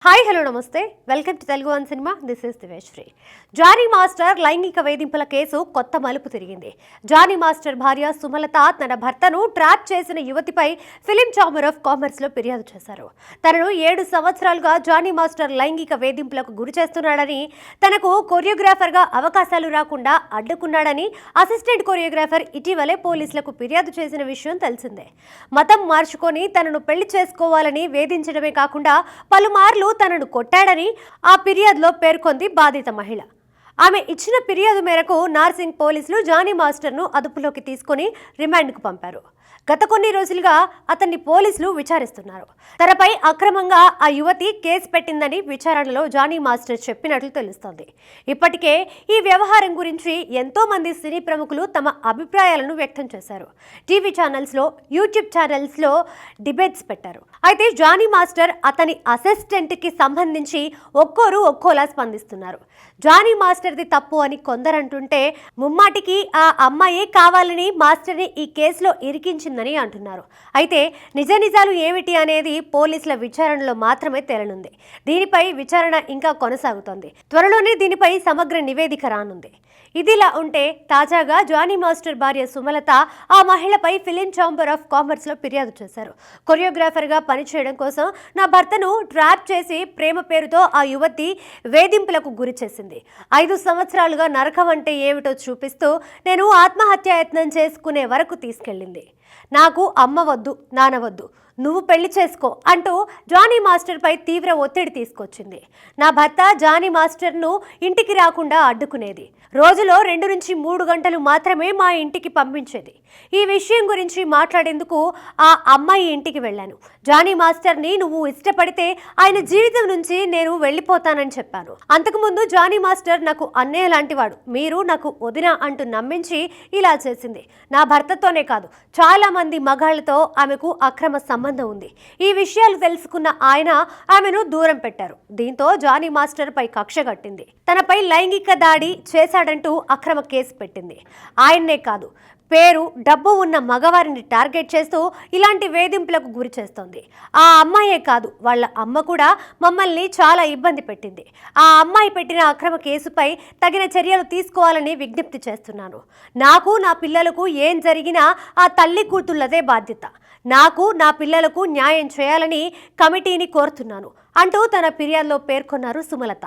Hi hello నమస్తే welcome to Telugu one cinema. This is Diveshri. Jani master లైంగిక వేధింపుల కేసు కొత్త మలుపు తిరిగింది. జానీ మాస్టర్ భార్య సుమలత తన భర్తను ట్రాప్ చేసిన యువతిపై ఫిలిం ఛాంబర్ ఆఫ్ కామర్స్ లో ఫిర్యాదు చేశారు. తనను 7 సంవత్సరాలుగా జానీ మాస్టర్ లైంగిక వేధింపులకు గురి చేస్తున్నాడని, తనకు కొరియోగ్రాఫర్ గా అవకాశాలు రాకుండా అడ్డుకున్నాడని అసిస్టెంట్ కొరియోగ్రాఫర్ ఇటీవలే పోలీసులకు ఫిర్యాదు చేసిన విషయం తెలిసిందే. మతం మార్చుకొని తనను పెళ్లి చేసుకోవాలని వేధించడమే కాకుండా పలుమార్లు తనను కొట్టాడని ఆ ఫిర్యాదులో పేర్కొంది బాధిత మహిళ. ఆమె ఇచ్చిన ఫిర్యాదు మేరకు నార్సింగ్ పోలీసులు జానీ మాస్టర్ను అదుపులోకి తీసుకుని రిమాండ్కు పంపారు. గత కొన్ని రోజులుగా అతన్ని పోలీసులు విచారిస్తున్నారు. తనపై అక్రమంగా ఆ యువతి కేసు పెట్టిందని విచారణలో జానీ మాస్టర్ చెప్పినట్లు తెలుస్తోంది. ఇప్పటికే ఈ వ్యవహారం గురించి ఎంతో మంది సినీ ప్రముఖులు తమ అభిప్రాయాలను వ్యక్తం చేశారు. టీవీ ఛానల్స్లో, యూట్యూబ్ ఛానల్స్లో డిబేట్స్ పెట్టారు. అయితే జానీ మాస్టర్, అతని అసిస్టెంట్కి సంబంధించి ఒక్కోరు ఒక్కోలా స్పందిస్తున్నారు. జానీ మాస్టర్ది తప్పు అని కొందరంటుంటే, ముమ్మాటికి ఆ అమ్మాయే కావాలని మాస్టర్ని ఈ కేసులో ఇరికించిందని అంటున్నారు. అయితే నిజ నిజాలు ఏమిటి అనేది పోలీసుల విచారణలో మాత్రమే తేలనుంది. దీనిపై విచారణ ఇంకా కొనసాగుతోంది. త్వరలోనే దీనిపై సమగ్ర నివేదిక రానుంది. ఇదిలా ఉంటే తాజాగా జానీ మాస్టర్ భార్య సుమలత ఆ మహిళపై ఫిలిం ఛాంబర్ ఆఫ్ కామర్స్ లో ఫిర్యాదు చేశారు. కొరియోగ్రాఫర్గా పనిచేయడం కోసం నా భర్తను ట్రాప్ చేసి ప్రేమ పేరుతో ఆ యువతి వేధింపులకు గురి చేసింది. 5 సంవత్సరాలుగా నరకం అంటే ఏమిటో చూపిస్తూ నేను ఆత్మహత్యాయత్నం చేసుకునే వరకు తీసుకెళ్ళింది. నాకు అమ్మ వద్దు, నాన్న వద్దు, నువ్వు పెళ్లి చేసుకో అంటూ జానీ మాస్టర్పై తీవ్ర ఒత్తిడి తీసుకొచ్చింది. నా భర్త జానీ మాస్టర్ను ఇంటికి రాకుండా అడ్డుకునేది. రోజులో 2 నుంచి 3 గంటలు మాత్రమే మా ఇంటికి పంపించేది. ఈ విషయం గురించి మాట్లాడేందుకు ఆ అమ్మాయి ఇంటికి వెళ్ళాను. జానీ మాస్టర్ని నువ్వు ఇష్టపడితే ఆయన జీవితం నుంచి నేను వెళ్ళిపోతానని చెప్పాను. అంతకుముందు జానీ మాస్టర్ నాకు అన్నయ్య లాంటివాడు, మీరు నాకు వదిన అంటూ నమ్మించి ఇలా చేసింది. నా భర్తతోనే కాదు, చాలా మంది మగాళ్లతో ఆమెకు అక్రమ సంబంధం ఉంది. ఈ విషయాలు తెలుసుకున్న ఆయన ఆమెను దూరం పెట్టారు. దీంతో జానీ మాస్టర్ పై కక్ష కట్టింది. తనపై లైంగిక దాడి చేశాడంటూ అక్రమ కేసు పెట్టింది. ఆయన్నే కాదు, పేరు, డబ్బు ఉన్న మగవారిని టార్గెట్ చేస్తూ ఇలాంటి వేధింపులకు గురి చేస్తోంది. ఆ అమ్మాయే కాదు, వాళ్ళ అమ్మ కూడా మమ్మల్ని చాలా ఇబ్బంది పెట్టింది. ఆ అమ్మాయి పెట్టిన అక్రమ కేసుపై తగిన చర్యలు తీసుకోవాలని విజ్ఞప్తి చేస్తున్నాను. నాకు, నా పిల్లలకు ఏం జరిగినా ఆ తల్లి కూతుళ్లదే బాధ్యత. నాకు, నా పిల్లలకు న్యాయం చేయాలని కమిటీని కోరుతున్నాను అంటూ తన ఫిర్యాదులో పేర్కొన్నారు సుమలత.